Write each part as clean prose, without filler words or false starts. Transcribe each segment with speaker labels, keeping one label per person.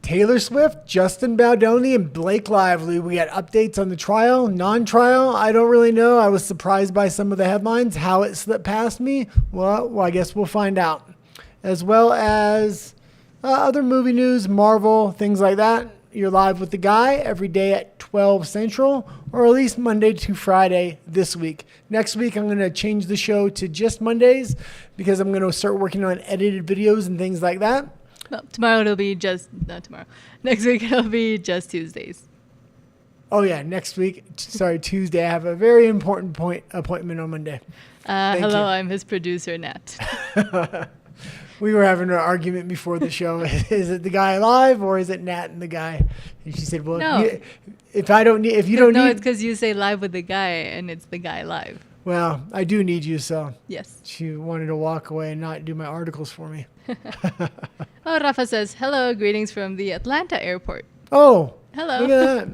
Speaker 1: Taylor Swift, Justin Baldoni, and Blake Lively. We got updates on the trial, non-trial. I don't really know. I was surprised by some of the headlines. How it slipped past me, well, I guess we'll find out. As well as other movie news, Marvel, things like that. You're live with the guy every day at 12 Central, or at least Monday to Friday this week. Next week, I'm going to change the show to just Mondays because I'm going to start working on edited videos and things like that.
Speaker 2: Well, tomorrow it'll be just, not tomorrow. Next week it'll be just Tuesdays.
Speaker 1: Oh yeah, next week, Tuesday. I have a very important appointment on Monday.
Speaker 2: Hello, I'm his producer, Nat.
Speaker 1: We were having an argument before the show. Is it the guy live or is it Nat and the guy? And she said, well,
Speaker 2: no.
Speaker 1: if you don't need...
Speaker 2: No, it's because you say live with the guy and it's the guy live.
Speaker 1: Well, I do need you, so.
Speaker 2: Yes.
Speaker 1: She wanted to walk away and not do my articles for me.
Speaker 2: Oh, Rafa says, hello, greetings from the Atlanta airport.
Speaker 1: Oh.
Speaker 2: Hello.
Speaker 1: Look at that.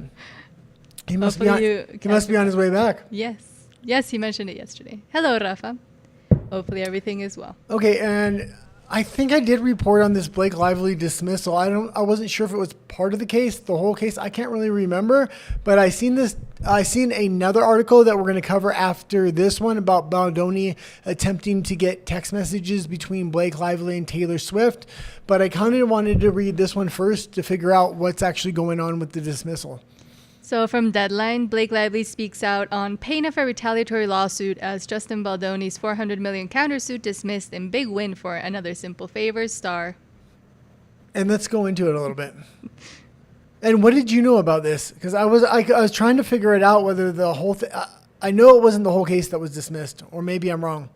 Speaker 1: He must be on his way back.
Speaker 2: Yes. Yes, he mentioned it yesterday. Hello, Rafa. Hopefully everything is well.
Speaker 1: Okay, and I think I did report on this Blake Lively dismissal. I wasn't sure if it was part of the case, the whole case. I can't really remember, but I seen another article that we're going to cover after this one about Baldoni attempting to get text messages between Blake Lively and Taylor Swift. But I kind of wanted to read this one first to figure out what's actually going on with the dismissal.
Speaker 2: So from Deadline, Blake Lively speaks out on pain of a retaliatory lawsuit as Justin Baldoni's $400 million countersuit dismissed in big win for Another Simple Favors star.
Speaker 1: And let's go into it a little bit. And what did you know about this? Because I was trying to figure it out whether the whole thing... I know it wasn't the whole case that was dismissed, or maybe I'm wrong.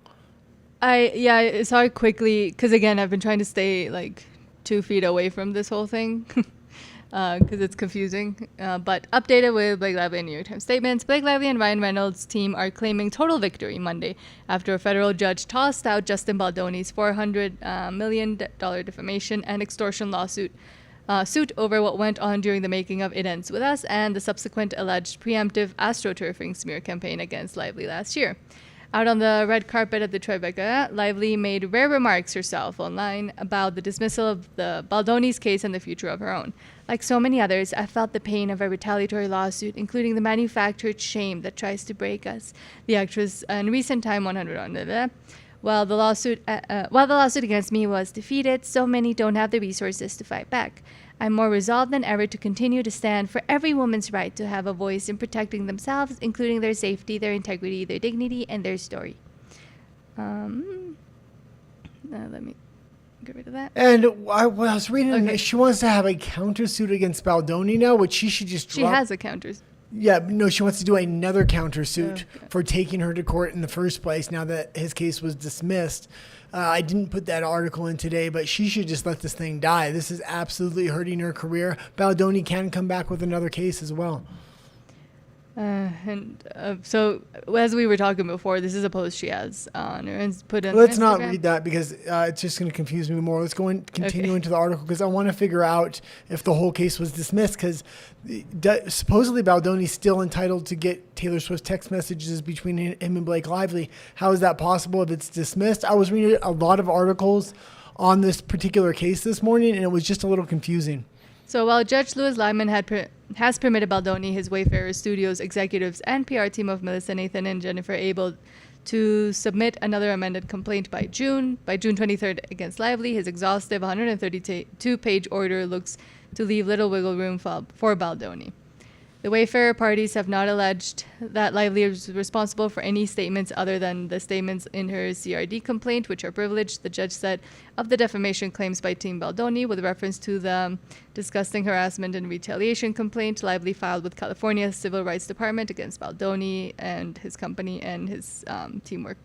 Speaker 2: I saw it quickly because, again, I've been trying to stay like 2 feet away from this whole thing. Because it's confusing. But updated with Blake Lively and New York Times statements, Blake Lively and Ryan Reynolds' team are claiming total victory Monday after a federal judge tossed out Justin Baldoni's $400 million defamation and extortion suit over what went on during the making of It Ends With Us and the subsequent alleged preemptive astroturfing smear campaign against Lively last year. Out on the red carpet at the Tribeca, Lively made rare remarks herself online about the dismissal of the Baldoni's case and the future of her own. Like so many others, I felt the pain of a retaliatory lawsuit, including the manufactured shame that tries to break us. The actress in recent Time 100 on the while the lawsuit against me was defeated, so many don't have the resources to fight back. I'm more resolved than ever to continue to stand for every woman's right to have a voice in protecting themselves, including their safety, their integrity, their dignity, and their story. Let me get rid of that.
Speaker 1: And I was reading, she wants to have a countersuit against Baldoni now, which she should just drop.
Speaker 2: She has a countersuit.
Speaker 1: Yeah, no, she wants to do another countersuit for taking her to court in the first place now that his case was dismissed. I didn't put that article in today, but she should just let this thing die. This is absolutely hurting her career. Baldoni can come back with another case as well.
Speaker 2: So as we were talking before, this is a post she has on her and put in.
Speaker 1: Let's not read that because it's just going to confuse me more. Let's continue into the article because I want to figure out if the whole case was dismissed because supposedly Baldoni's still entitled to get Taylor Swift's text messages between him and Blake Lively. How is that possible if it's dismissed? I was reading a lot of articles on this particular case this morning and it was just a little confusing.
Speaker 2: So while Judge Louis Lyman has permitted Baldoni, his Wayfarer Studios executives, and PR team of Melissa Nathan and Jennifer Abel to submit another amended complaint by June 23rd against Lively, his exhaustive 132-page order looks to leave little wiggle room for Baldoni. The Wayfarer parties have not alleged that Lively is responsible for any statements other than the statements in her CRD complaint, which are privileged, the judge said, of the defamation claims by Team Baldoni with reference to the disgusting harassment and retaliation complaint Lively filed with California's Civil Rights Department against Baldoni and his company and his teamwork.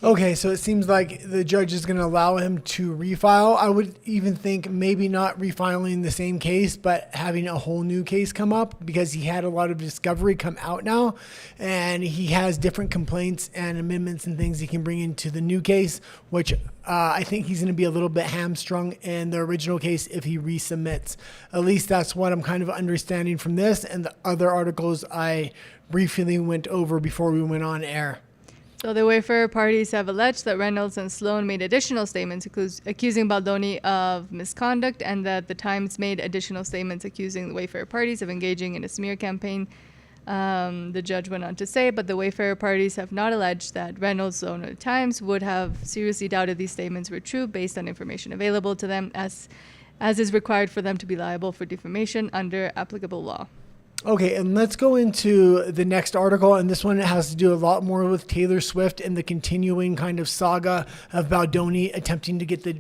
Speaker 1: Okay, so it seems like the judge is going to allow him to refile. I would even think maybe not refiling the same case, but having a whole new case come up because he had a lot of discovery come out now and he has different complaints and amendments and things he can bring into the new case, which I think he's going to be a little bit hamstrung in the original case if he resubmits. At least that's what I'm kind of understanding from this and the other articles I briefly went over before we went on air.
Speaker 2: So the Wayfarer parties have alleged that Reynolds and Sloan made additional statements accusing Baldoni of misconduct, and that the Times made additional statements accusing the Wayfarer parties of engaging in a smear campaign. The judge went on to say, but the Wayfarer parties have not alleged that Reynolds, Sloan, or the Times would have seriously doubted these statements were true based on information available to them, as is required for them to be liable for defamation under applicable law.
Speaker 1: Okay, and let's go into the next article, and this one has to do a lot more with Taylor Swift and the continuing kind of saga of Baldoni attempting to get the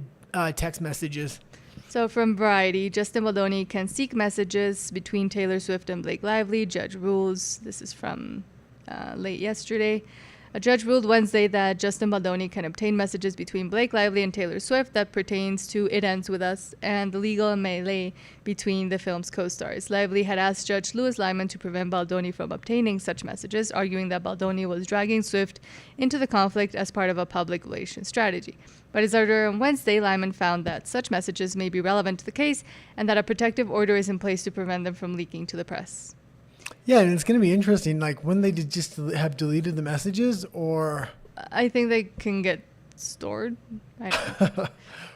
Speaker 1: text messages.
Speaker 2: So from Variety, Justin Baldoni can seek messages between Taylor Swift and Blake Lively. Judge rules. This is from late yesterday. A judge ruled Wednesday that Justin Baldoni can obtain messages between Blake Lively and Taylor Swift that pertains to It Ends With Us and the legal melee between the film's co-stars. Lively had asked Judge Louis Lyman to prevent Baldoni from obtaining such messages, arguing that Baldoni was dragging Swift into the conflict as part of a public relations strategy. But his order on Wednesday, Lyman found that such messages may be relevant to the case and that a protective order is in place to prevent them from leaking to the press.
Speaker 1: Yeah, and it's going to be interesting, like when they did just have deleted the messages, or...
Speaker 2: I think they can get stored. I don't know.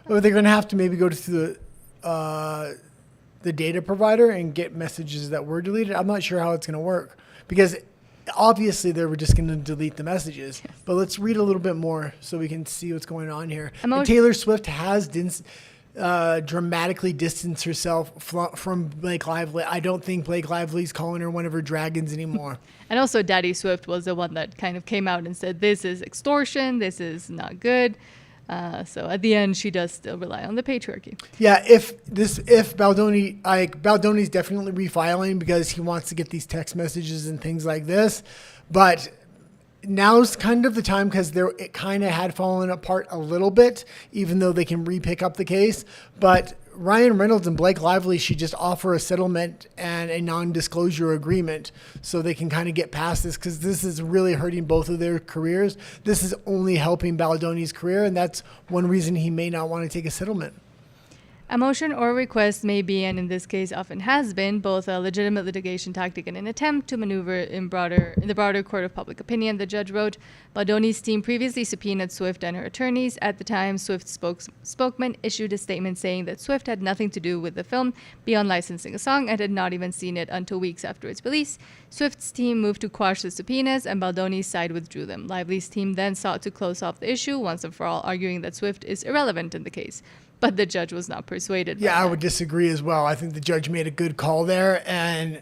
Speaker 1: Or they're going to have to maybe go to the data provider and get messages that were deleted. I'm not sure how it's going to work, because obviously they were just going to delete the messages. Yes. But let's read a little bit more so we can see what's going on here. And Taylor Swift has dramatically distanced herself from Blake Lively. I don't think Blake Lively's calling her one of her dragons anymore.
Speaker 2: And also Daddy Swift was the one that kind of came out and said, this is extortion, this is not good. So at the end, she does still rely on the patriarchy.
Speaker 1: Yeah, Baldoni's definitely refiling because he wants to get these text messages and things like this. But now's kind of the time, because it kind of had fallen apart a little bit, even though they can re-pick up the case. But Ryan Reynolds and Blake Lively should just offer a settlement and a non-disclosure agreement so they can kind of get past this, because this is really hurting both of their careers. This is only helping Baldoni's career, and that's one reason he may not want to take a settlement.
Speaker 2: A motion or request may be, and in this case often has been, both a legitimate litigation tactic and an attempt to maneuver in the broader court of public opinion, the judge wrote. Baldoni's team previously subpoenaed Swift and her attorneys. At the time, Swift's spokesman issued a statement saying that Swift had nothing to do with the film beyond licensing a song and had not even seen it until weeks after its release. Swift's team moved to quash the subpoenas, and Baldoni's side withdrew them. Lively's team then sought to close off the issue once and for all, arguing that Swift is irrelevant in the case. But the judge was not persuaded.
Speaker 1: Yeah, I would disagree as well. I think the judge made a good call there, and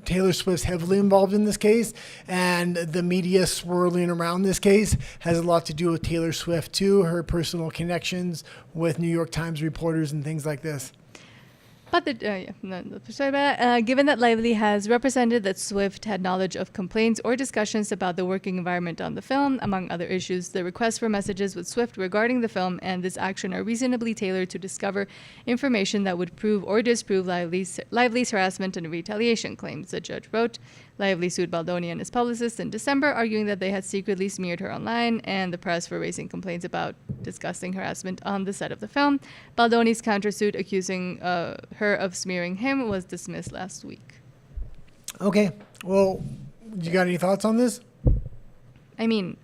Speaker 1: Taylor Swift's heavily involved in this case, and the media swirling around this case has a lot to do with Taylor Swift too, her personal connections with New York Times reporters and things like this.
Speaker 2: But given that Lively has represented that Swift had knowledge of complaints or discussions about the working environment on the film, among other issues, the requests for messages with Swift regarding the film and this action are reasonably tailored to discover information that would prove or disprove Lively's harassment and retaliation claims, the judge wrote. Lively sued Baldoni and his publicist in December, arguing that they had secretly smeared her online and the press for raising complaints about disgusting harassment on the set of the film. Baldoni's countersuit accusing her of smearing him was dismissed last week.
Speaker 1: Okay. Well, you got any thoughts on this?
Speaker 2: I mean,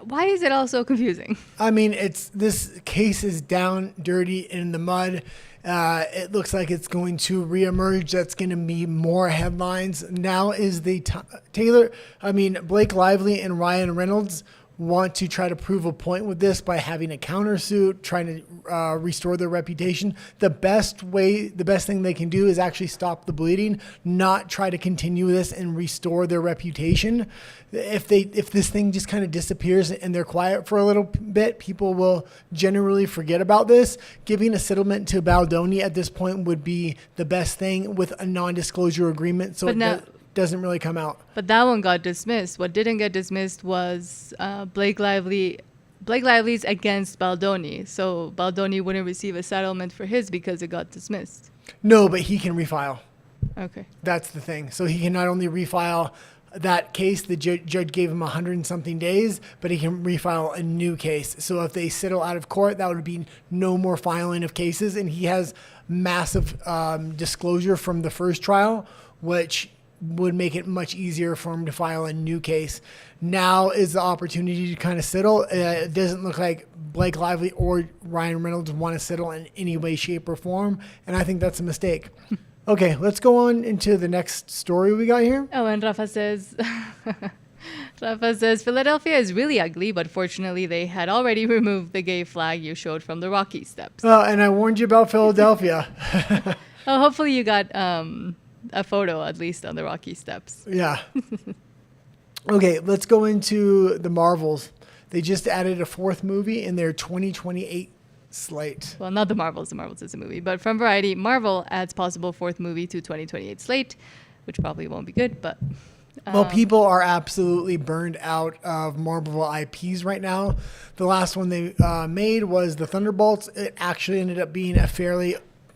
Speaker 2: why is it all so confusing?
Speaker 1: I mean, this case is down, dirty, in the mud. It looks like it's going to reemerge. That's going to be more headlines. Now is the Blake Lively and Ryan Reynolds want to try to prove a point with this by having a countersuit, trying to restore their reputation. The best thing they can do is actually stop the bleeding, not try to continue this and restore their reputation. If this thing just kind of disappears and they're quiet for a little bit, people will generally forget about this. Giving a settlement to Baldoni at this point would be the best thing with a non-disclosure agreement. So doesn't really come out.
Speaker 2: But that one got dismissed. What didn't get dismissed was Blake Lively's against Baldoni. So Baldoni wouldn't receive a settlement for his because it got dismissed.
Speaker 1: No, but he can refile.
Speaker 2: Okay.
Speaker 1: That's the thing. So he can not only refile that case, the judge gave him 100 and something days, but he can refile a new case. So if they settle out of court, that would be no more filing of cases. And he has massive disclosure from the first trial, which would make it much easier for him to file a new case. Now is the opportunity to kind of settle. It doesn't look like Blake Lively or Ryan Reynolds want to settle in any way, shape, or form, and I think that's a mistake. Okay, let's go on into the next story we got here.
Speaker 2: Oh, and Rafa says, Philadelphia is really ugly, but fortunately they had already removed the gay flag you showed from the Rocky steps.
Speaker 1: Oh, and I warned you about Philadelphia.
Speaker 2: Oh, hopefully you got a photo at least on the Rocky steps.
Speaker 1: Yeah. Okay, let's go into the Marvels. They just added a fourth movie in their 2028 slate.
Speaker 2: Well, not the Marvels. The Marvels is a movie. But from Variety, Marvel adds possible fourth movie to 2028 slate, which probably won't be good, but...
Speaker 1: Well, people are absolutely burned out of Marvel IPs right now. The last one they made was the Thunderbolts. It actually ended up being a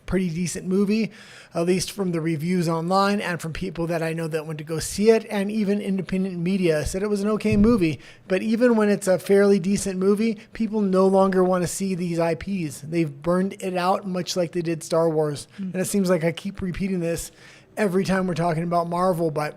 Speaker 1: pretty decent movie, at least from the reviews online and from people that I know that went to go see it, and even independent media said it was an okay movie. But even when it's a fairly decent movie, people no longer want to see these IPs. They've burned it out, much like they did Star Wars. And it seems like I keep repeating this every time we're talking about Marvel, but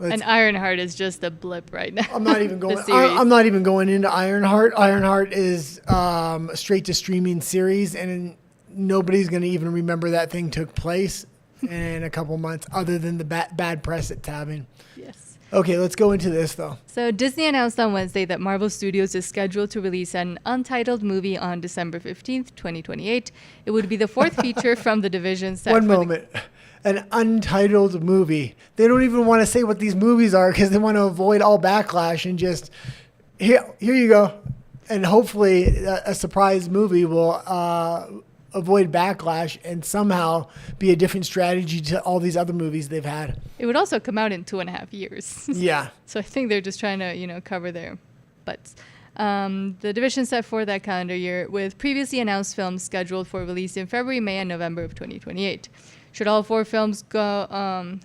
Speaker 2: and Ironheart is just a blip right now.
Speaker 1: I'm not even going. I'm not even going into Ironheart. Ironheart is a straight to streaming series, and nobody's going to even remember that thing took place in a couple months, other than the bad press it's having.
Speaker 2: Yes.
Speaker 1: Okay, let's go into this though.
Speaker 2: So Disney announced on Wednesday that Marvel Studios is scheduled to release an untitled movie on December 15th, 2028. It would be the fourth feature from the division set.
Speaker 1: One moment. An untitled movie. They don't even want to say what these movies are because they want to avoid all backlash and just, here you go. And hopefully a surprise movie will avoid backlash and somehow be a different strategy to all these other movies they've had.
Speaker 2: It would also come out in 2.5 years.
Speaker 1: Yeah.
Speaker 2: So I think they're just trying to, cover their butts. The division set for that calendar year with previously announced films scheduled for release in February, May, and November of 2028. Should all four films go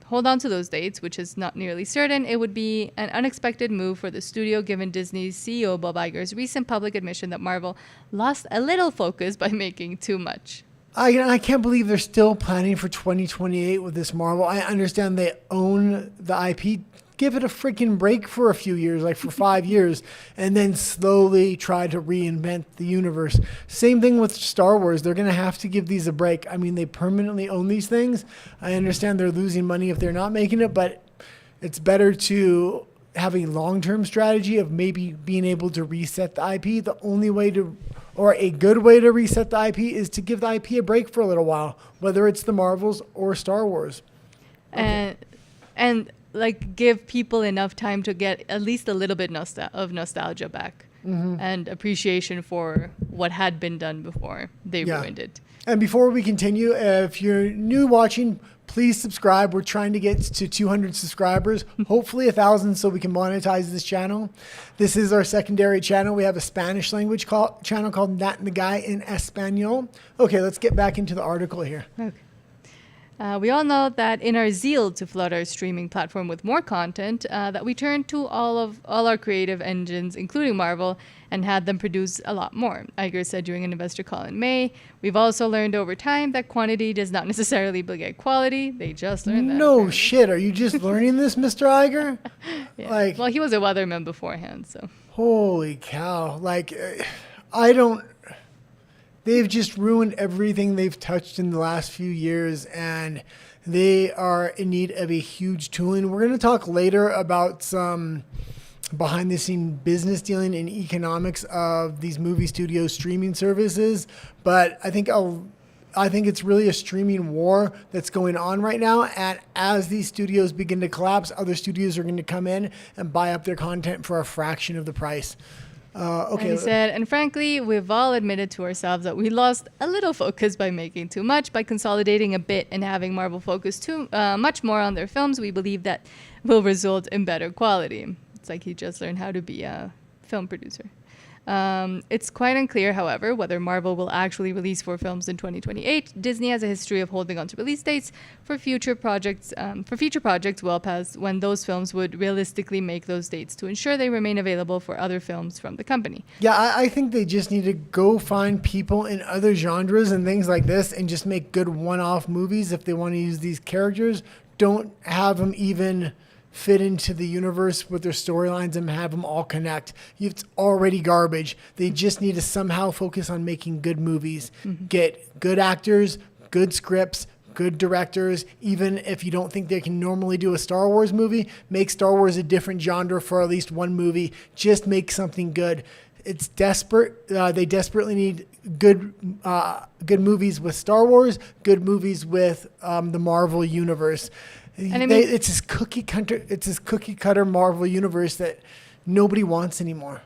Speaker 2: hold on to those dates, which is not nearly certain, it would be an unexpected move for the studio given Disney's CEO Bob Iger's recent public admission that Marvel lost a little focus by making too much.
Speaker 1: I can't believe they're still planning for 2028 with this Marvel. I understand they own the IP. Give it a freaking break for a few years, like for 5 years, and then slowly try to reinvent the universe. Same thing with Star Wars. They're going to have to give these a break. I mean, they permanently own these things. I understand they're losing money if they're not making it, but it's better to have a long-term strategy of maybe being able to reset the IP. The only way to, or a good way to reset the IP is to give the IP a break for a little while, whether it's the Marvels or Star Wars. Okay.
Speaker 2: And like give people enough time to get at least a little bit of nostalgia back and appreciation for what had been done before they ruined it.
Speaker 1: And before we continue, if you're new watching, please subscribe. We're trying to get to 200 subscribers, hopefully 1,000 so we can monetize this channel. This is our secondary channel. We have a Spanish language channel called Nat and the Guy in Espanol. Okay, let's get back into the article here.
Speaker 2: Okay. We all know that in our zeal to flood our streaming platform with more content, that we turned to all our creative engines, including Marvel, and had them produce a lot more. Iger said during an investor call in May. We've also learned over time that quantity does not necessarily beget quality. They just learned that.
Speaker 1: No
Speaker 2: apparently. Shit,
Speaker 1: are you just learning this, Mr. Iger?
Speaker 2: Yeah. Well, he was a weatherman beforehand, so.
Speaker 1: Holy cow. They've just ruined everything they've touched in the last few years, and they are in need of a huge tooling. We're going to talk later about some behind-the-scene business dealing and economics of these movie studios streaming services, but I think it's really a streaming war that's going on right now, and as these studios begin to collapse, other studios are going to come in and buy up their content for a fraction of the price. Okay.
Speaker 2: And he said, and frankly, we've all admitted to ourselves that we lost a little focus by making too much. By consolidating a bit and having Marvel focus too much more on their films, we believe that will result in better quality. It's like he just learned how to be a film producer. It's quite unclear, however, whether Marvel will actually release 4 films in 2028. Disney has a history of holding on to release dates for future projects well past when those films would realistically make those dates to ensure they remain available for other films from the company.
Speaker 1: Yeah, I think they just need to go find people in other genres and things like this and just make good one-off movies if they want to use these characters. don't have them even fit into the universe with their storylines and have them all connect. It's already garbage. They just need to somehow focus on making good movies, get good actors, good scripts, good directors. Even if you don't think they can normally do a Star Wars movie, make Star Wars a different genre for at least one movie. Just make something good. It's desperate. They desperately need good movies with Star Wars, good movies with the Marvel universe. And I mean, it's this cookie cutter Marvel universe that nobody wants anymore.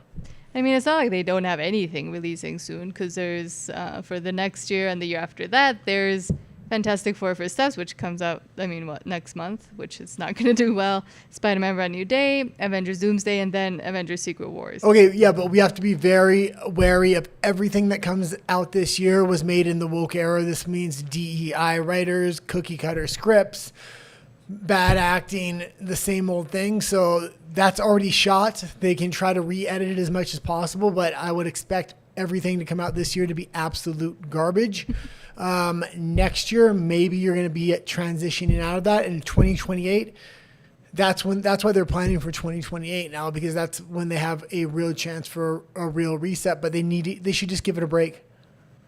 Speaker 2: I mean, it's not like they don't have anything releasing soon, because there's for the next year and the year after that, there's Fantastic Four First Steps, which comes out, next month, which is not going to do well. Spider-Man Brand New Day, Avengers Doomsday, and then Avengers Secret Wars.
Speaker 1: Okay, yeah, but we have to be very wary of everything that comes out this year was made in the woke era. This means DEI writers, cookie cutter scripts, bad acting, the same old thing. So that's already shot. They can try to re-edit it as much as possible, but I would expect everything to come out this year to be absolute garbage. Next year, maybe you're going to be transitioning out of that. And in 2028, that's why they're planning for 2028 now, because that's when they have a real chance for a real reset. But they should just give it a break.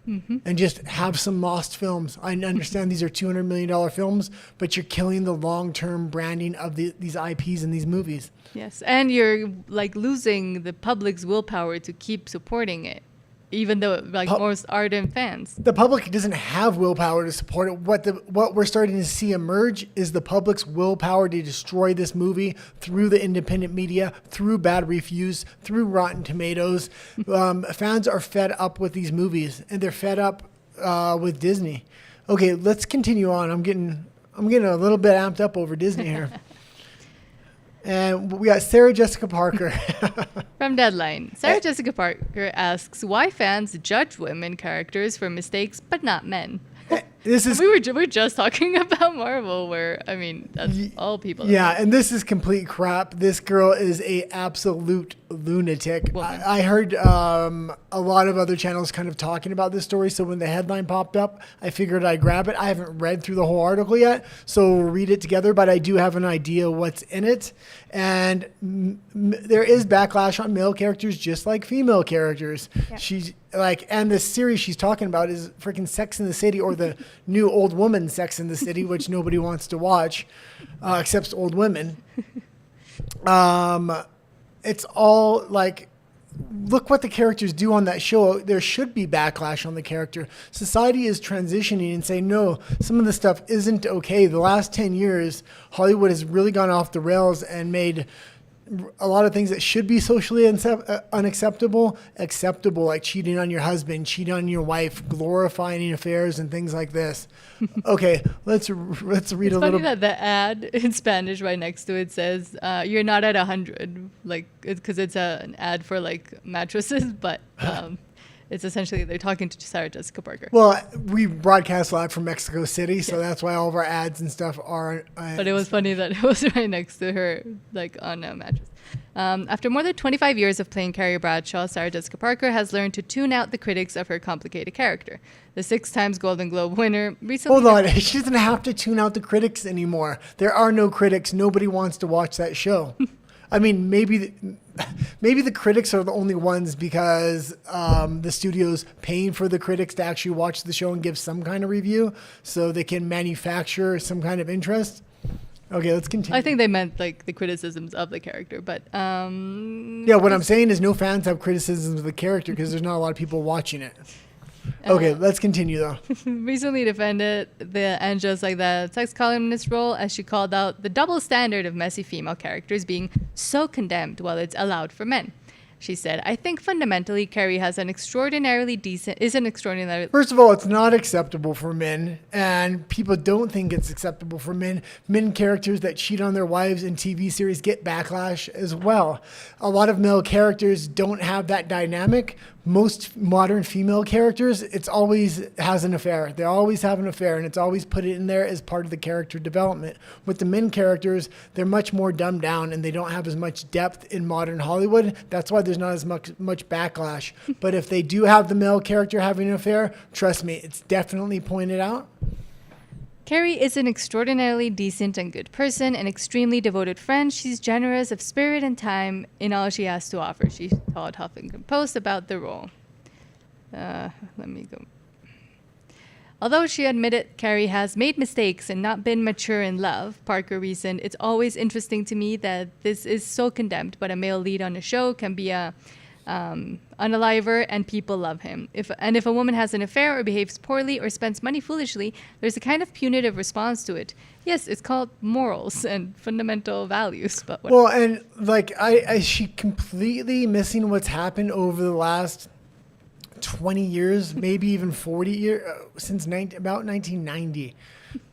Speaker 1: And just have some lost films. I understand these are $200 million films, but you're killing the long-term branding of these IPs and these movies.
Speaker 2: Yes, and you're losing the public's willpower to keep supporting it, even though most ardent fans.
Speaker 1: The public doesn't have willpower to support it. What we're starting to see emerge is the public's willpower to destroy this movie through the independent media, through bad reviews, through Rotten Tomatoes. Fans are fed up with these movies, and they're fed up with Disney. Okay, let's continue on. I'm getting a little bit amped up over Disney here. And we got Sarah Jessica Parker.
Speaker 2: From Deadline, Sarah Jessica Parker asks why fans judge women characters for mistakes but not men. We were just talking about Marvel, where that's all people.
Speaker 1: Yeah, and this is complete crap. This girl is a absolute lunatic. I heard a lot of other channels kind of talking about this story. So when the headline popped up, I figured I'd grab it. I haven't read through the whole article yet, so we'll read it together. But I do have an idea what's in it, and there is backlash on male characters just like female characters. Yeah. She's and the series she's talking about is freaking Sex in the City, or the new old woman Sex in the City, which nobody wants to watch, except old women. It's all look what the characters do on that show. There should be backlash on the character. Society is transitioning and saying, no, some of the stuff isn't okay. The last 10 years, Hollywood has really gone off the rails and made a lot of things that should be socially unacceptable, acceptable, like cheating on your husband, cheating on your wife, glorifying affairs and things like this. Okay, let's read
Speaker 2: it's
Speaker 1: a little.
Speaker 2: It's funny that the ad in Spanish right next to it says, you're not at 100, because it's an ad for mattresses, but it's essentially they're talking to Sarah Jessica Parker.
Speaker 1: Well, we broadcast live from Mexico City, so that's why all of our ads and stuff are.
Speaker 2: But it was funny that it was right next to her, on a mattress. After more than 25 years of playing Carrie Bradshaw, Sarah Jessica Parker has learned to tune out the critics of her complicated character. The 6 times Golden Globe winner recently...
Speaker 1: Hold on, she doesn't have to tune out the critics anymore. There are no critics. Nobody wants to watch that show. Maybe the critics are the only ones because the studio's paying for the critics to actually watch the show and give some kind of review so they can manufacture some kind of interest. Okay, let's continue.
Speaker 2: I think they meant the criticisms of the character, but...
Speaker 1: yeah, what I'm saying is no fans have criticisms of the character because there's not a lot of people watching it. Okay, let's continue though.
Speaker 2: Recently defended the Angela's the sex columnist role as she called out the double standard of messy female characters being so condemned while it's allowed for men. She said, I think fundamentally Carrie is an extraordinarily
Speaker 1: First of all, it's not acceptable for men, and people don't think it's acceptable for men. Men characters that cheat on their wives in TV series get backlash as well. A lot of male characters don't have that dynamic. Most modern female characters, it's always has an affair. They always have an affair, and it's always put it in there as part of the character development. With the men characters, they're much more dumbed down, and they don't have as much depth in modern Hollywood. That's why there's not as much backlash. But if they do have the male character having an affair, trust me, it's definitely pointed out.
Speaker 2: Carrie is an extraordinarily decent and good person, an extremely devoted friend. She's generous of spirit and time in all she has to offer. She told Huffington Post about the role. Let me go. Although she admitted Carrie has made mistakes and not been mature in love, Parker reasoned, it's always interesting to me that this is so condemned, but a male lead on a show can be a unaliver and people love him. If a woman has an affair or behaves poorly or spends money foolishly, there's a kind of punitive response to it. Yes, it's called morals and fundamental values, but whatever.
Speaker 1: Well, and like she completely missing what's happened over the last 20 years, maybe even 40 years, since about 1990.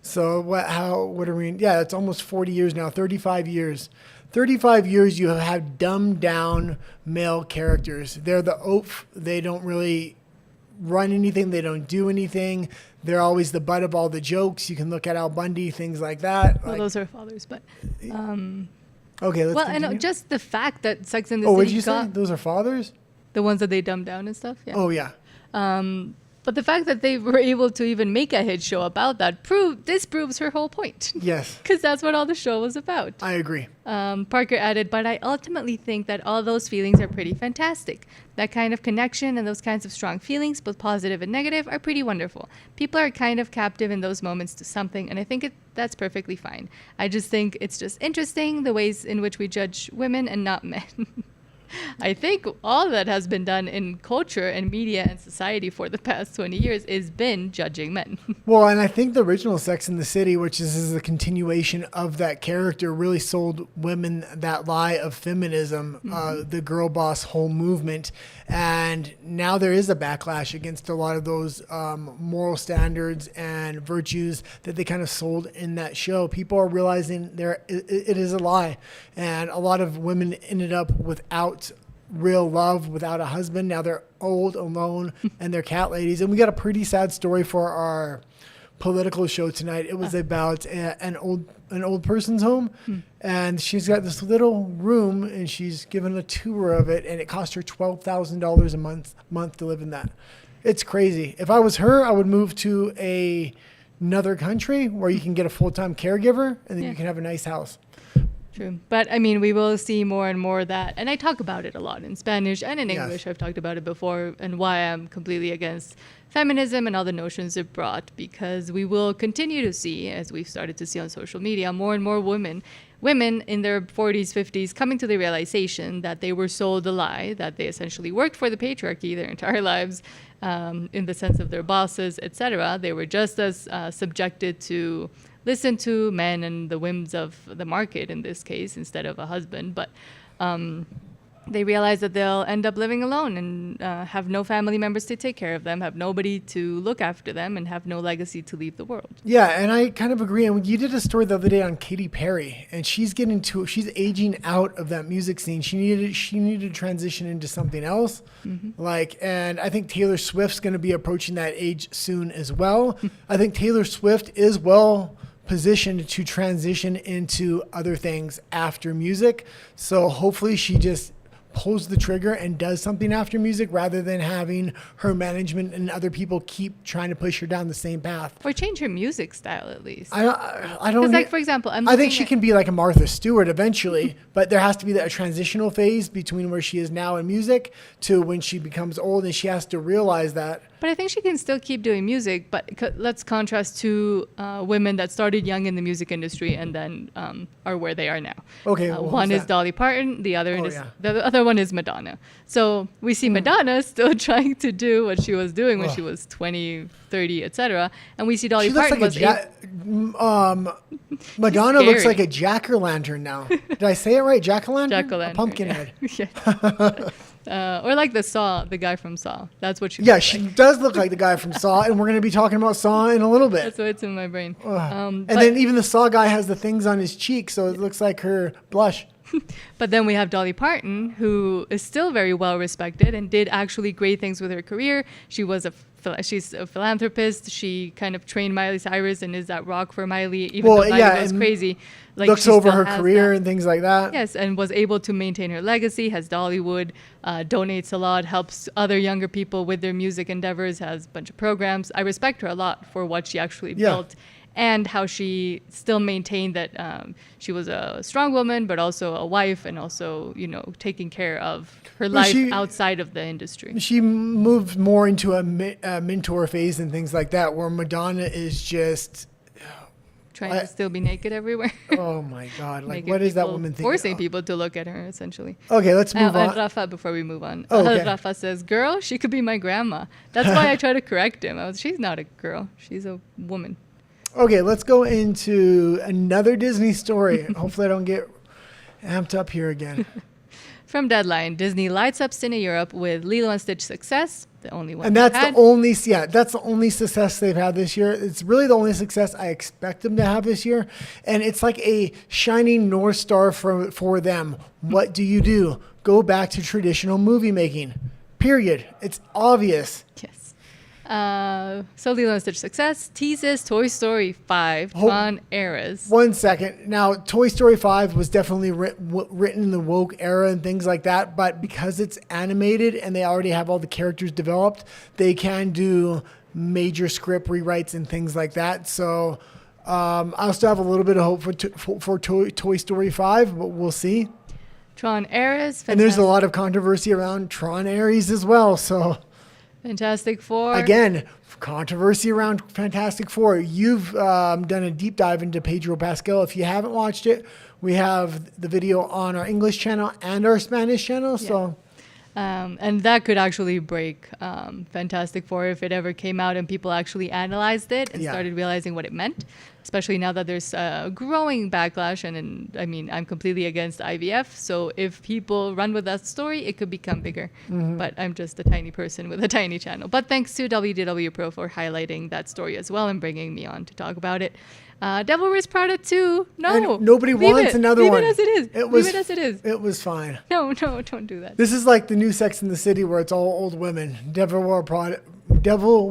Speaker 1: So what are we, yeah, it's almost 40 years now, 35 years. 35 years you have dumbed down male characters. They're the oaf. They don't really run anything. They don't do anything. They're always the butt of all the jokes. You can look at Al Bundy, things like that.
Speaker 2: Well, those are fathers, but...
Speaker 1: okay, let's
Speaker 2: well,
Speaker 1: continue.
Speaker 2: and just the fact that Sex and the City
Speaker 1: what did you say? Those are fathers?
Speaker 2: The ones that they dumbed down and stuff? Yeah.
Speaker 1: Oh, yeah.
Speaker 2: But the fact that they were able to even make a hit show about that disproves her whole point.
Speaker 1: Yes.
Speaker 2: Because that's what all the show was about.
Speaker 1: I agree.
Speaker 2: Parker added, but I ultimately think that all those feelings are pretty fantastic. That kind of connection and those kinds of strong feelings, both positive and negative, are pretty wonderful. People are kind of captive in those moments to something, and I think that's perfectly fine. I just think it's just interesting the ways in which we judge women and not men. I think all that has been done in culture and media and society for the past 20 years is been judging men.
Speaker 1: Well, and I think the original Sex and the City, which is a continuation of that character, really sold women that lie of feminism, the girl boss whole movement. And now there is a backlash against a lot of those moral standards and virtues that they kind of sold in that show. People are realizing it is a lie. And a lot of women ended up without real love, without a husband. Now they're old, alone, and they're cat ladies. And we got a pretty sad story for our political show tonight. It was about an old person's home, and she's got this little room, and she's given a tour of it, and it cost her $12,000 a month to live in that. It's crazy. If I was her, I would move to another country where you can get a full-time caregiver, and then you can have a nice house.
Speaker 2: True. But I mean, we will see more and more of that. And I talk about it a lot in Spanish and in English. I've talked about it before, and why I'm completely against feminism and all the notions it brought, because we will continue to see, as we've started to see on social media, more and more women in their 40s, 50s coming to the realization that they were sold a lie, that they essentially worked for the patriarchy their entire lives, in the sense of their bosses, etc. They were just as subjected to listen to men and the whims of the market in this case instead of a husband. But they realize that they'll end up living alone and have no family members to take care of them, have nobody to look after them, and have no legacy to leave the world.
Speaker 1: Yeah, and I kind of agree. And you did a story the other day on Katy Perry, and she's aging out of that music scene. She needed to transition into something else. And I think Taylor Swift's going to be approaching that age soon as well. I think Taylor Swift is well positioned to transition into other things after music. So hopefully she just pulls the trigger and does something after music rather than having her management and other people keep trying to push her down the same path.
Speaker 2: Or change her music style at least.
Speaker 1: I don't.
Speaker 2: Because, like, for example,
Speaker 1: I think she can be like a Martha Stewart eventually, but there has to be a transitional phase between where she is now in music to when she becomes old, and she has to realize that.
Speaker 2: But I think she can still keep doing music. But let's contrast two women that started young in the music industry and then are where they are now.
Speaker 1: Okay, well,
Speaker 2: one is Dolly Parton. The other the other one is Madonna. So we see Madonna still trying to do what she was doing when she was 20, 30, etc. And we see Dolly Parton was
Speaker 1: Madonna looks like a jack-o'-lantern now. Did I say it right? Jack-o'-lantern?
Speaker 2: Jack-o'-lantern.
Speaker 1: A pumpkin head.
Speaker 2: Or like the guy from Saw. That's what she.
Speaker 1: Yeah, she does look like the guy from Saw, and we're going to be talking about Saw in a little bit.
Speaker 2: That's what's in my brain.
Speaker 1: And then even the Saw guy has the things on his cheek, so it looks like her blush.
Speaker 2: But then we have Dolly Parton, who is still very well respected and did actually great things with her career. She's a philanthropist. She kind of trained Miley Cyrus and is that rock for Miley, even though Miley goes crazy.
Speaker 1: Like, looks over her career and things like that.
Speaker 2: Yes, and was able to maintain her legacy, has Dollywood, donates a lot, helps other younger people with their music endeavors, has a bunch of programs. I respect her a lot for what she actually built and how she still maintained that she was a strong woman, but also a wife, and also, taking care of her life outside of the industry.
Speaker 1: She moved more into a mentor phase and things like that, where Madonna is just
Speaker 2: trying to still be naked everywhere.
Speaker 1: Oh my God! Like, what is that woman thinking?
Speaker 2: Forcing people to look at her, essentially.
Speaker 1: Okay, let's move on.
Speaker 2: And Rafa, before we move on,
Speaker 1: okay.
Speaker 2: Rafa says, "Girl, she could be my grandma." That's why I try to correct him. She's not a girl; she's a woman.
Speaker 1: Okay, let's go into another Disney story. Hopefully, I don't get amped up here again.
Speaker 2: From Deadline, Disney lights up Cine Europe with Lilo and Stitch success, the only one.
Speaker 1: And that's the only success they've had this year. It's really the only success I expect them to have this year. And it's like a shining North Star for them. What do? Go back to traditional movie making. Period. It's obvious.
Speaker 2: Yes. So Lilo and Stitch success teases Toy Story 5 Tron Eras.
Speaker 1: 1 second. Now, Toy Story 5 was definitely written in the woke era and things like that, but because it's animated and they already have all the characters developed, they can do major script rewrites and things like that. So I still have a little bit of hope for Toy Story 5, but we'll see.
Speaker 2: Tron Eras.
Speaker 1: And there's a lot of controversy around Tron Ares as well, so...
Speaker 2: Fantastic Four.
Speaker 1: Again, controversy around Fantastic Four. You've done a deep dive into Pedro Pascal. If you haven't watched it, we have the video on our English channel and our Spanish channel. Yeah. So,
Speaker 2: and that could actually break Fantastic Four if it ever came out and people actually analyzed it and started realizing what it meant. Especially now that there's a growing backlash, and I'm completely against IVF. So if people run with that story, it could become bigger. Mm-hmm. But I'm just a tiny person with a tiny channel. But thanks to WDW Pro for highlighting that story as well and bringing me on to talk about it. Devil Wears Prada 2. No.
Speaker 1: And nobody wants another one.
Speaker 2: Leave it as it is. Leave it as it is.
Speaker 1: It was fine.
Speaker 2: No, don't do that.
Speaker 1: This is like the new Sex and the City where it's all old women. Devil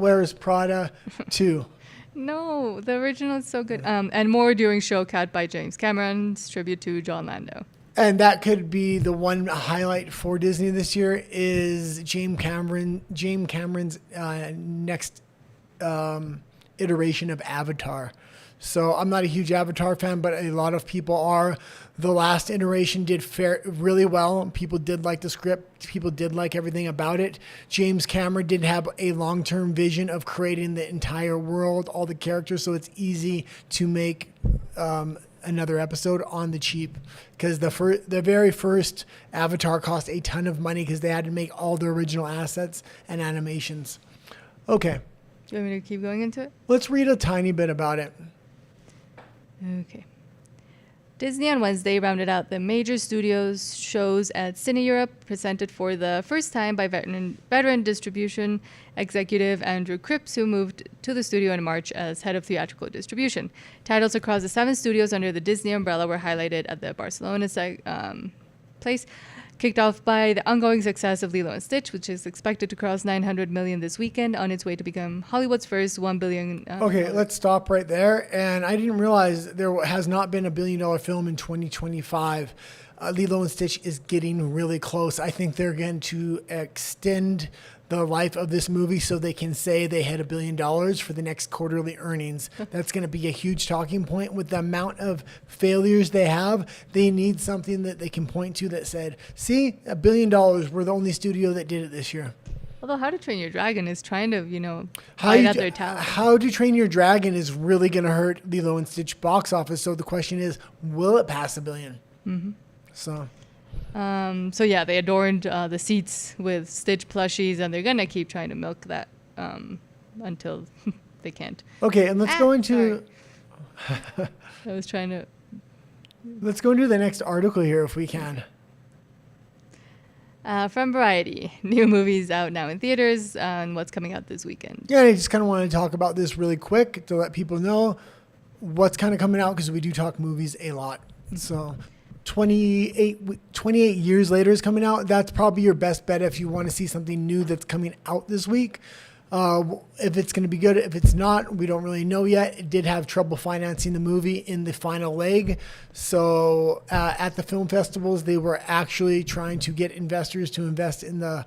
Speaker 1: Wears Prada 2.
Speaker 2: No, the original is so good. And more during Showcat by James Cameron's tribute to John Lando.
Speaker 1: And that could be the one highlight for Disney this year is James Cameron's next iteration of Avatar. So I'm not a huge Avatar fan, but a lot of people are. The last iteration did really well. People did like the script. People did like everything about it. James Cameron did have a long-term vision of creating the entire world, all the characters, so it's easy to make another episode on the cheap. Because the very first Avatar cost a ton of money because they had to make all the original assets and animations. Okay.
Speaker 2: Do you want me to keep going into it?
Speaker 1: Let's read a tiny bit about it.
Speaker 2: Okay. Disney on Wednesday rounded out the major studios shows at Cine Europe, presented for the first time by veteran distribution executive Andrew Cripps, who moved to the studio in March as head of theatrical distribution. Titles across the 7 studios under the Disney umbrella were highlighted at the Barcelona place, kicked off by the ongoing success of Lilo and Stitch, which is expected to cross $900 million this weekend on its way to become Hollywood's first $1 billion.
Speaker 1: Okay, let's stop right there. And I didn't realize there has not been a $1 billion film in 2025. Lilo and Stitch is getting really close. I think they're going to extend the life of this movie so they can say they had $1 billion for the next quarterly earnings. That's going to be a huge talking point with the amount of failures they have. They need something that they can point to that said, see, $1 billion, we're the only studio that did it this year.
Speaker 2: Although How to Train Your Dragon is trying to, fight out their talent.
Speaker 1: How to Train Your Dragon is really going to hurt Lilo and Stitch box office. So the question is, will it pass $1 billion? Mm-hmm.
Speaker 2: So yeah, they adorned the seats with Stitch plushies, and they're gonna keep trying to milk that until they can't.
Speaker 1: Okay, and let's go into.
Speaker 2: I was trying to.
Speaker 1: Let's go into the next article here, if we can.
Speaker 2: From Variety, new movies out now in theaters, and what's coming out this weekend.
Speaker 1: Yeah, I just kind of want to talk about this really quick to let people know what's kind of coming out because we do talk movies a lot. So. 28 years later is coming out. That's probably your best bet if you want to see something new that's coming out this week. If it's going to be good, if it's not, we don't really know yet. It did have trouble financing the movie in the final leg. So at the film festivals, they were actually trying to get investors to invest in the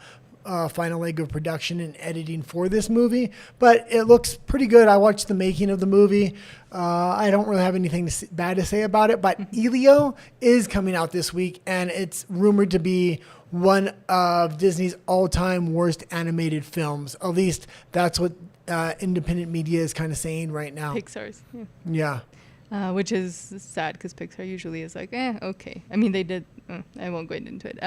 Speaker 1: final leg of production and editing for this movie, but it looks pretty good. I watched the making of the movie. I don't really have anything bad to say about it, but Elio is coming out this week, and it's rumored to be one of Disney's all-time worst animated films. At least that's what independent media is kind of saying right now.
Speaker 2: Pixar's.
Speaker 1: Yeah.
Speaker 2: Which is sad because Pixar usually is like, okay. I mean, they did. I won't go into it.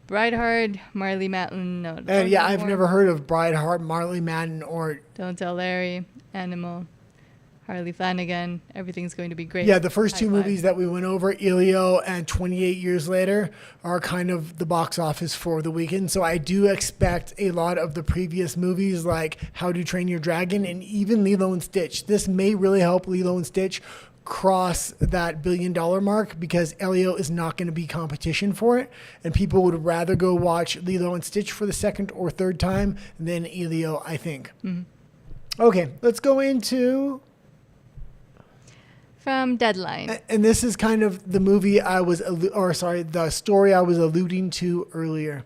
Speaker 2: Brideheart, Marley Matlin. No.
Speaker 1: And yeah, I've never heard of Brideheart, Marley Madden, or
Speaker 2: Don't Tell Larry, Animal, Harley Flanagan. Everything's going to be great.
Speaker 1: Yeah, the first two
Speaker 2: High five.
Speaker 1: movies that we went over, Elio and 28 Years Later, are kind of the box office for the weekend. So I do expect a lot of the previous movies like How to Train Your Dragon and even Lilo and Stitch. This may really help Lilo and Stitch cross that $1 billion mark because Elio is not going to be competition for it. And people would rather go watch Lilo and Stitch for the second or third time than Elio, I think.
Speaker 2: Mm-hmm.
Speaker 1: Okay, let's go into...
Speaker 2: From Deadline.
Speaker 1: And this is kind of the movie the story I was alluding to earlier.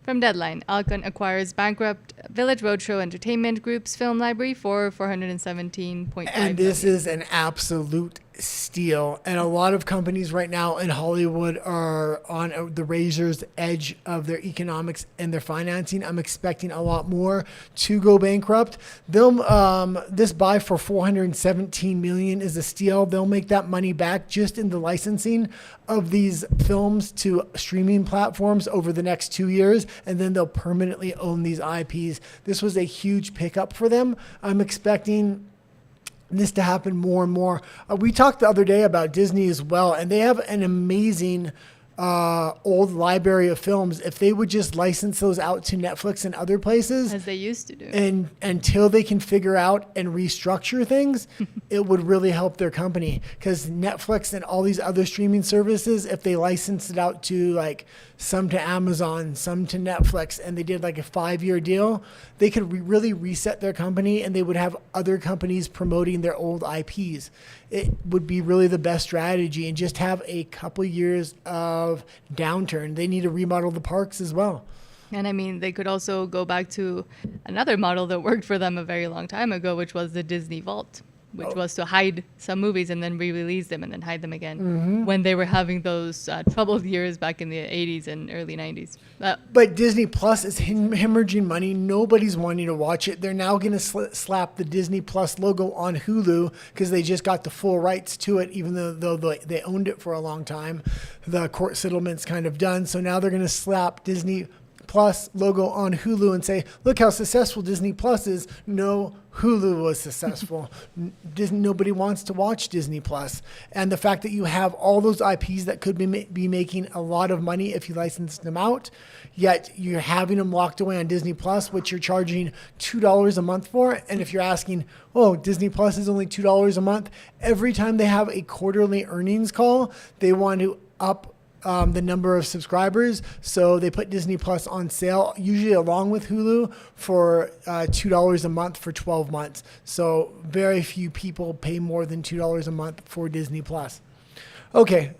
Speaker 2: From Deadline, Alcon acquires bankrupt Village Roadshow Entertainment Group's film library for $417.5
Speaker 1: And this
Speaker 2: million.
Speaker 1: is an absolute steal. And a lot of companies right now in Hollywood are on the razor's edge of their economics and their financing. I'm expecting a lot more to go bankrupt. This buy for $417 million is a steal. They'll make that money back just in the licensing of these films to streaming platforms over the next 2 years, and then they'll permanently own these IPs. This was a huge pickup for them. I'm expecting this to happen more and more. We talked the other day about Disney as well, and they have an amazing old library of films. If they would just license those out to Netflix and other places,
Speaker 2: As they used to do.
Speaker 1: and until they can figure out and restructure things, it would really help their company. Because Netflix and all these other streaming services, if they licensed it out to like some to Amazon, some to Netflix, and they did like a 5-year deal, they could really reset their company, and they would have other companies promoting their old IPs. It would be really the best strategy, and just have a couple years of downturn. They need to remodel the parks as well.
Speaker 2: And I mean, they could also go back to another model that worked for them a very long time ago, which was the Disney Vault, which was to hide some movies and then re-release them and then hide them again when they were having those troubled years back in the 80s and early 90s.
Speaker 1: But Disney Plus is hemorrhaging money. Nobody's wanting to watch it. They're now going to slap the Disney Plus logo on Hulu because they just got the full rights to it, even though they owned it for a long time. The court settlement's kind of done. So now they're going to slap Disney Plus logo on Hulu and say, look how successful Disney Plus is. No, Hulu was successful. Nobody wants to watch Disney Plus. And the fact that you have all those IPs that could be making a lot of money if you license them out, yet you're having them locked away on Disney Plus, which you're charging $2 a month for. And if you're asking, Disney Plus is only $2 a month, every time they have a quarterly earnings call, they want to up the number of subscribers. So they put Disney Plus on sale, usually along with Hulu, for $2 a month for 12 months. So very few people pay more than $2 a month for Disney Plus. Okay,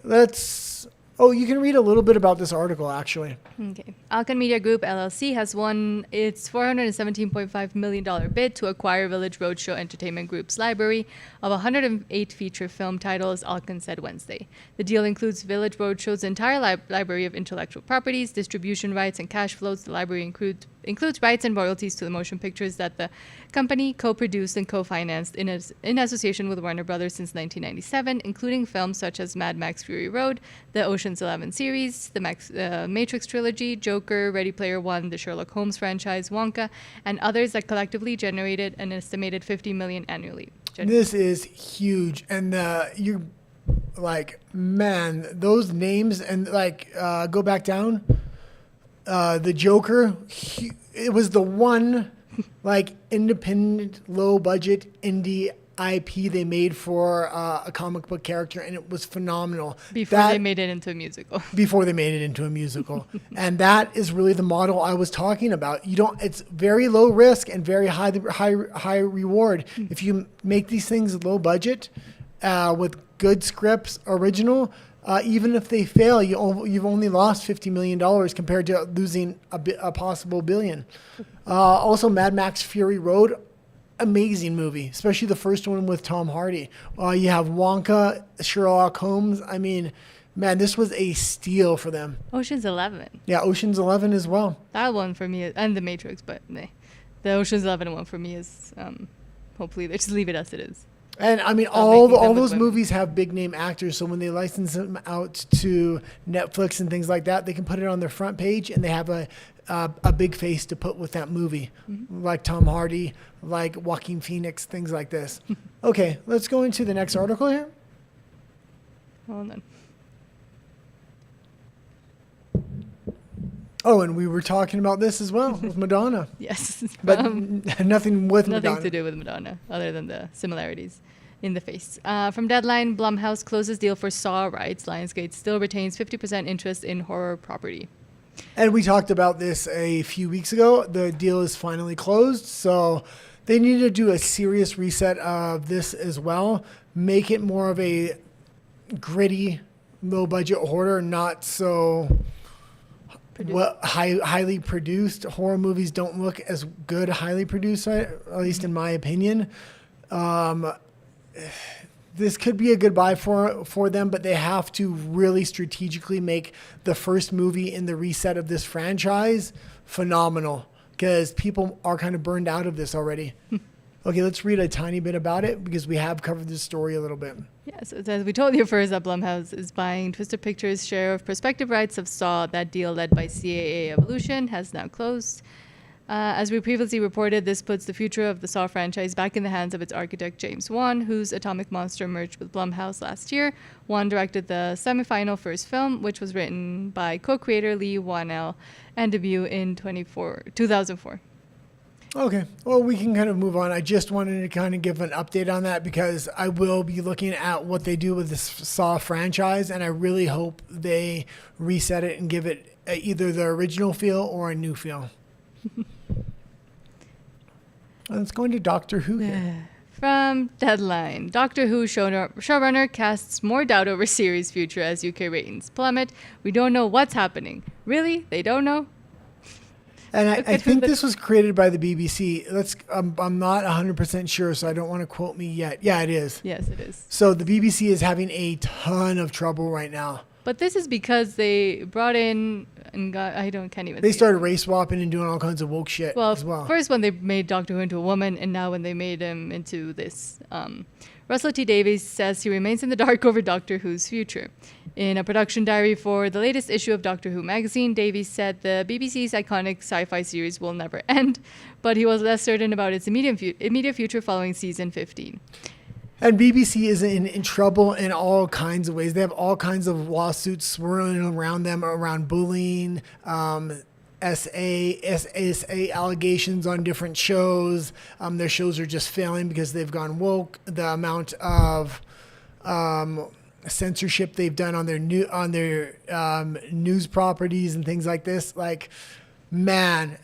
Speaker 1: you can read a little bit about this article, actually.
Speaker 2: Okay. Alcon Media Group, LLC, has won its $417.5 million bid to acquire Village Roadshow Entertainment Group's library of 108 feature film titles, Alcon said Wednesday. The deal includes Village Roadshow's entire library of intellectual properties, distribution rights, and cash flows. The library includes rights and royalties to the motion pictures that the company co-produced and co-financed in association with Warner Brothers since 1997, including films such as Mad Max Fury Road, the Ocean's 11 series, the Matrix trilogy, Joker, Ready Player One, the Sherlock Holmes franchise, Wonka, and others that collectively generated an estimated $50 million annually.
Speaker 1: This is huge. And you like, man, those names and go back down. The Joker, it was the one independent, low budget indie IP they made for a comic book character, and it was phenomenal.
Speaker 2: Before they made it into a musical. And that is really the model I was talking about. It's very low risk and very high reward. If you make these things low budget with good scripts, original,
Speaker 1: Even if they fail, you've only lost $50 million compared to losing a possible billion. Also, Mad Max Fury Road, amazing movie, especially the first one with Tom Hardy. You have Wonka, Sherlock Holmes. I mean, man, this was a steal for them.
Speaker 2: Ocean's 11.
Speaker 1: Yeah, Ocean's 11 as well.
Speaker 2: That one for me, and The Matrix, but the Ocean's 11 one for me is hopefully they just leave it as it is.
Speaker 1: And I mean, all those movies have big name actors, so when they license them out to Netflix and things like that, they can put it on their front page, and they have a big face to put with that movie, like Tom Hardy, like Joaquin Phoenix, things like this. Okay, let's go into the next article here.
Speaker 2: Hold on.
Speaker 1: Oh, and we were talking about this as well with Madonna.
Speaker 2: Yes.
Speaker 1: But nothing with Madonna.
Speaker 2: Nothing to do with Madonna, other than the similarities in the face. From Deadline, Blumhouse closes deal for Saw rights. Lionsgate still retains 50% interest in horror property.
Speaker 1: And we talked about this a few weeks ago. The deal is finally closed, so they need to do a serious reset of this as well. Make it more of a gritty, low-budget horror, not so... highly produced. Horror movies don't look as good highly produced, at least in my opinion. This could be a good buy for them, but they have to really strategically make the first movie in the reset of this franchise phenomenal, because people are kind of burned out of this already. Okay, let's read a tiny bit about it, because we have covered this story a little bit.
Speaker 2: Yeah, so it says, we told you first that Blumhouse is buying Twisted Pictures' share of prospective rights of Saw. That deal, led by CAA Evolution, has now closed. As we previously reported, this puts the future of the Saw franchise back in the hands of its architect, James Wan, whose Atomic Monster merged with Blumhouse last year. Wan directed the semi-final first film, which was written by co-creator Lee Wanell and debuted in 2004.
Speaker 1: Okay, well, we can kind of move on. I just wanted to kind of give an update on that, because I will be looking at what they do with this Saw franchise, and I really hope they reset it and give it either the original feel or a new feel. Let's go into Doctor Who here.
Speaker 2: From Deadline, Doctor Who showrunner casts more doubt over series future as UK ratings plummet. We don't know what's happening. Really? They don't know?
Speaker 1: And I think this was created by the BBC. I'm not 100% sure, so I don't want to quote me yet. Yeah, it is.
Speaker 2: Yes, it is.
Speaker 1: So the BBC is having a ton of trouble right now.
Speaker 2: But this is because they brought in and can't even.
Speaker 1: They started race swapping and doing all kinds of woke shit as well.
Speaker 2: First when they made Doctor Who into a woman, and now when they made him into this. Russell T Davies says he remains in the dark over Doctor Who's future. In a production diary for the latest issue of Doctor Who magazine, Davies said the BBC's iconic sci-fi series will never end, but he was less certain about its immediate future following season 15.
Speaker 1: And BBC is in trouble in all kinds of ways. They have all kinds of lawsuits swirling around them, around bullying, SA allegations on different shows. Their shows are just failing because they've gone woke. The amount of censorship they've done on their news properties and things like this. Like, man,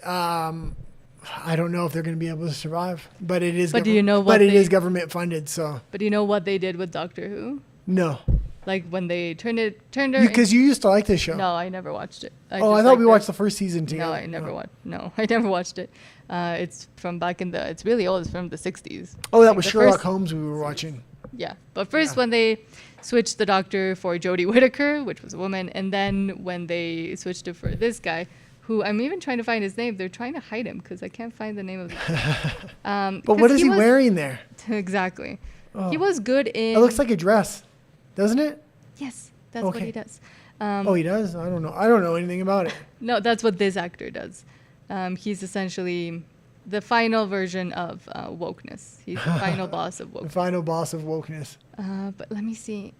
Speaker 1: I don't know if they're going to be able to survive, but it is. But do you know what? But it is government funded, so.
Speaker 2: But do you know what they did with Doctor Who?
Speaker 1: No.
Speaker 2: Like when they turned her.
Speaker 1: Because you used to like this show.
Speaker 2: No, I never watched it.
Speaker 1: I thought we watched the first season together.
Speaker 2: No, I never watched. No, I never watched it. It's from back in the. It's really old. It's from the 60s.
Speaker 1: Oh, that was Sherlock Holmes we were watching.
Speaker 2: Yeah, but first when they switched the Doctor for Jodie Whittaker, which was a woman, and then when they switched it for this guy, who I'm even trying to find his name. They're trying to hide him because I can't find the name of the guy.
Speaker 1: But what is he wearing there?
Speaker 2: Exactly. Oh. He was good in...
Speaker 1: It looks like a dress, doesn't it?
Speaker 2: Yes, that's what he does.
Speaker 1: He does? I don't know. I don't know anything about it.
Speaker 2: No, that's what this actor does. He's essentially the final version of wokeness. He's the final boss of wokeness.
Speaker 1: The final boss of wokeness.
Speaker 2: But let me see.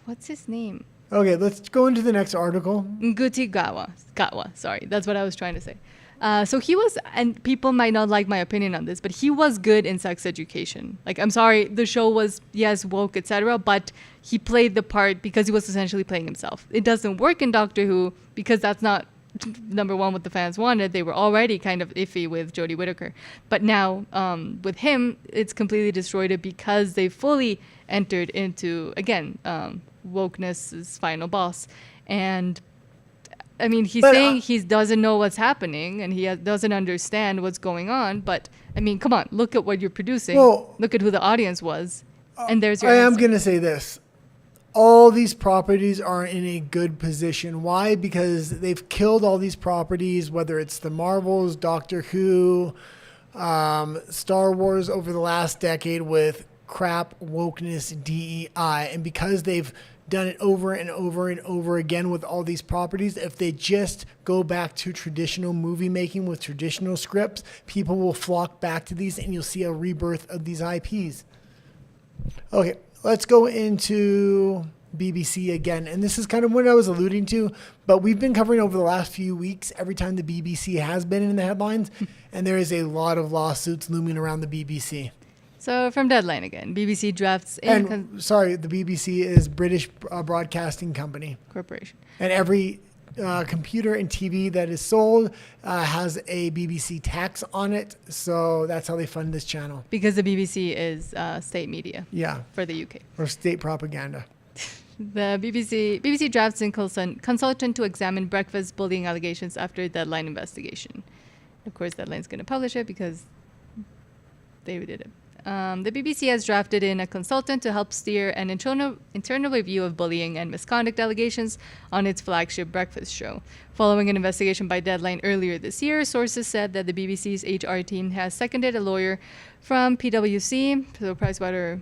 Speaker 2: What's his name?
Speaker 1: Okay, let's go into the next article.
Speaker 2: Nguti Gatwa, sorry. That's what I was trying to say. So he was, and people might not like my opinion on this, but he was good in Sex Education. Like, I'm sorry, the show was, yes, woke, etc., but he played the part because he was essentially playing himself. It doesn't work in Doctor Who because that's not, number one, what the fans wanted. They were already kind of iffy with Jodie Whittaker. But now, with him, it's completely destroyed it because they fully entered into, again, wokeness's final boss. And I mean, he's
Speaker 1: But,
Speaker 2: saying he doesn't know what's happening and he doesn't understand what's going on. But I mean, come on, look at what you're producing.
Speaker 1: Well,
Speaker 2: Look at who the audience was. And there's your
Speaker 1: I am
Speaker 2: answer.
Speaker 1: going to say this. All these properties are in a good position. Why? Because they've killed all these properties, whether it's the Marvels, Doctor Who, Star Wars over the last decade with crap, wokeness, DEI. And because they've done it over and over and over again with all these properties, if they just go back to traditional movie making with traditional scripts, people will flock back to these and you'll see a rebirth of these IPs. Okay, let's go into BBC again. And this is kind of what I was alluding to, but we've been covering over the last few weeks every time the BBC has been in the headlines, and there is a lot of lawsuits looming around the BBC.
Speaker 2: So from Deadline again, BBC drafts
Speaker 1: And sorry, the BBC is British Broadcasting Company.
Speaker 2: Corporation.
Speaker 1: And every computer and TV that is sold has a BBC tax on it. So that's how they fund this channel.
Speaker 2: Because the BBC is state media
Speaker 1: Yeah.
Speaker 2: for the UK.
Speaker 1: Or state propaganda.
Speaker 2: The BBC drafts in consultant to examine breakfast bullying allegations after Deadline investigation. Of course, Deadline's going to publish it because they did it. The BBC has drafted in a consultant to help steer an internal review of bullying and misconduct allegations on its flagship breakfast show. Following an investigation by Deadline earlier this year, sources said that the BBC's HR team has seconded a lawyer from PwC, so Pricewater,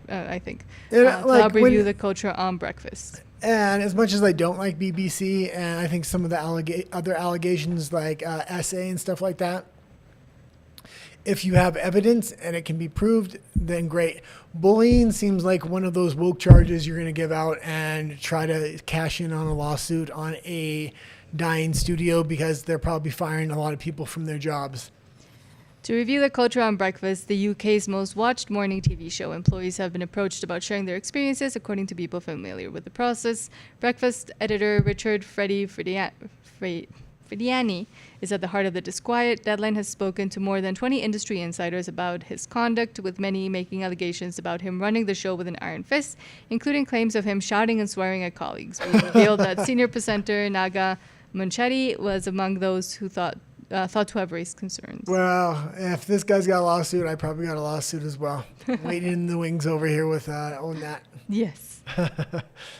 Speaker 2: I think, to help review the culture on breakfast.
Speaker 1: And as much as I don't like BBC, and I think some of the other allegations like SA and stuff like that, if you have evidence and it can be proved, then great. Bullying seems like one of those woke charges you're going to give out and try to cash in on a lawsuit on a dying studio because they're probably firing a lot of people from their jobs.
Speaker 2: To review the culture on breakfast, the UK's most watched morning TV show, employees have been approached about sharing their experiences, according to people familiar with the process. Breakfast editor Richard Frediani is at the heart of the disquiet. Deadline has spoken to more than 20 industry insiders about his conduct, with many making allegations about him running the show with an iron fist, including claims of him shouting and swearing at colleagues. We revealed that senior presenter Naga Muncheti was among those who thought to have raised concerns.
Speaker 1: Well, if this guy's got a lawsuit, I probably got a lawsuit as well. Waiting in the wings over here with on that.
Speaker 2: Yes.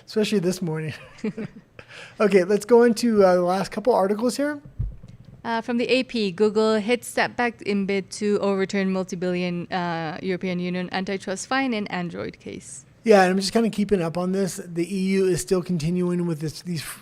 Speaker 1: Especially this morning. Okay, let's go into the last couple articles here.
Speaker 2: From the AP, Google hit step back in bid to overturn multi-billion European Union antitrust fine in Android case.
Speaker 1: Yeah, and I'm just kind of keeping up on this. The EU is still continuing with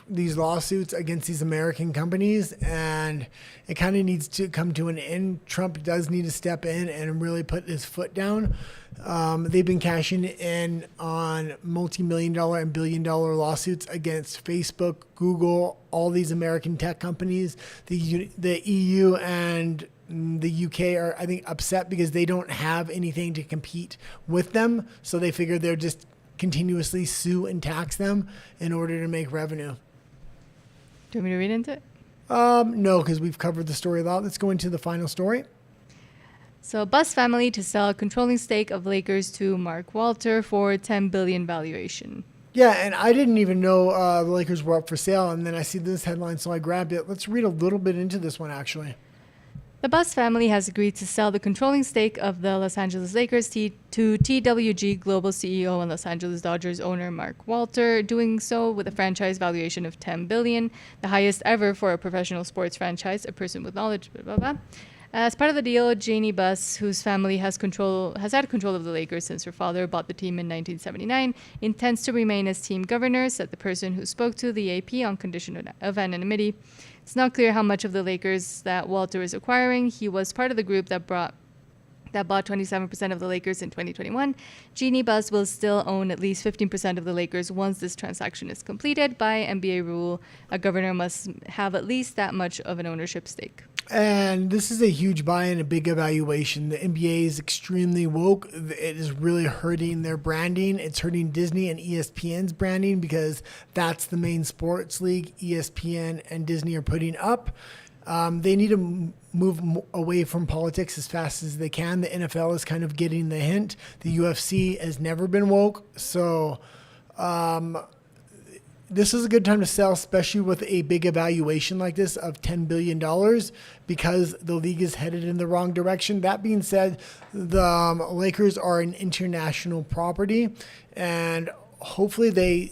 Speaker 1: these lawsuits against these American companies, and it kind of needs to come to an end. Trump does need to step in and really put his foot down. They've been cashing in on multi-million-dollar and billion-dollar lawsuits against Facebook, Google, all these American tech companies. The EU and the UK are, I think, upset because they don't have anything to compete with them. So they figure they'll just continuously sue and tax them in order to make revenue.
Speaker 2: Do you want me to read into it?
Speaker 1: No, because we've covered the story a lot. Let's go into the final story.
Speaker 2: So, Bus family to sell a controlling stake of Lakers to Mark Walter for $10 billion valuation.
Speaker 1: Yeah, and I didn't even know the Lakers were up for sale, and then I see this headline, so I grabbed it. Let's read a little bit into this one, actually.
Speaker 2: The Bus family has agreed to sell the controlling stake of the Los Angeles Lakers to TWG Global CEO and Los Angeles Dodgers owner Mark Walter, doing so with a franchise valuation of $10 billion, the highest ever for a professional sports franchise, a person with knowledge, blah, blah, blah. As part of the deal, Janie Buss, whose family has had control of the Lakers since her father bought the team in 1979, intends to remain as team governor, said the person who spoke to the AP on condition of anonymity. It's not clear how much of the Lakers that Walter is acquiring. He was part of the group that bought 27% of the Lakers in 2021. Jeannie Buss will still own at least 15% of the Lakers once this transaction is completed. By NBA rule, a governor must have at least that much of an ownership stake.
Speaker 1: And this is a huge buy and a big evaluation. The NBA is extremely woke. It is really hurting their branding. It's hurting Disney and ESPN's branding because that's the main sports league ESPN and Disney are putting up. They need to move away from politics as fast as they can. The NFL is kind of getting the hint. The UFC has never been woke. So This is a good time to sell, especially with a big evaluation like this of $10 billion because the league is headed in the wrong direction. That being said, the Lakers are an international property, and hopefully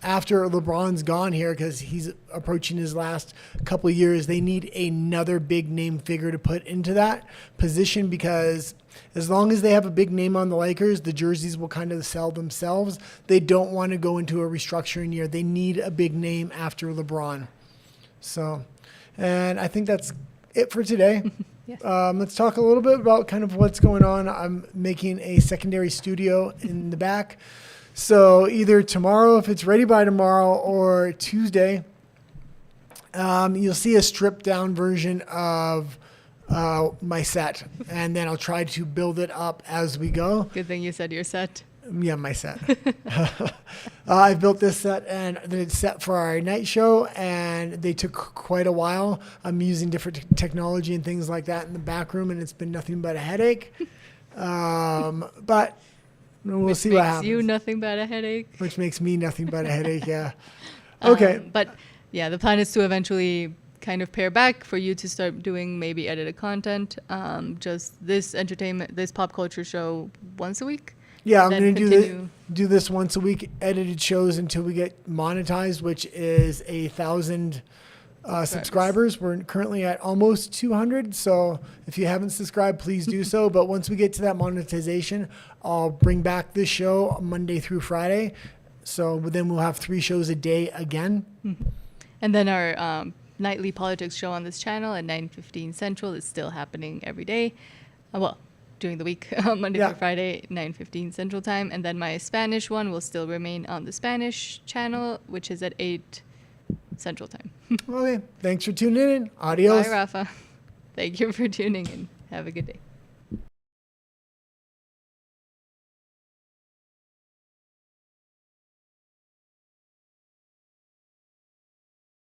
Speaker 1: after LeBron's gone here, because he's approaching his last couple of years, they need another big name figure to put into that position, because as long as they have a big name on the Lakers, the jerseys will kind of sell themselves. They don't want to go into a restructuring year. They need a big name after LeBron. So, and I think that's it for today.
Speaker 2: Yes.
Speaker 1: Let's talk a little bit about kind of what's going on. I'm making a secondary studio in the back. So either tomorrow, if it's ready by tomorrow, or Tuesday, you'll see a stripped down version of my set, and then I'll try to build it up as we go.
Speaker 2: Good thing you said your set.
Speaker 1: Yeah, my set. I built this set, and it's set for our night show, and they took quite a while. I'm using different technology and things like that in the back room, and it's been nothing but a headache. But we'll see what happens.
Speaker 2: Which makes you nothing but a headache.
Speaker 1: Which makes me nothing but a headache, yeah. Okay.
Speaker 2: But yeah, the plan is to eventually kind of pare back for you to start doing maybe edited content. Just this pop culture show once a week.
Speaker 1: Yeah, I'm going to do this once a week, edited shows until we get monetized, which is 1,000 subscribers. We're currently at almost 200. So if you haven't subscribed, please do so. But once we get to that monetization, I'll bring back this show Monday through Friday. So then we'll have 3 shows a day again.
Speaker 2: Mm-hmm. And then our nightly politics show on this channel at 9:15 Central is still happening every day. During the week, Monday through Friday, 9:15 Central Time. And then my Spanish one will still remain on the Spanish channel, which is at 8 Central Time.
Speaker 1: Okay. Thanks for tuning in. Adios.
Speaker 2: Bye, Rafa. Thank you for tuning in. Have a good day.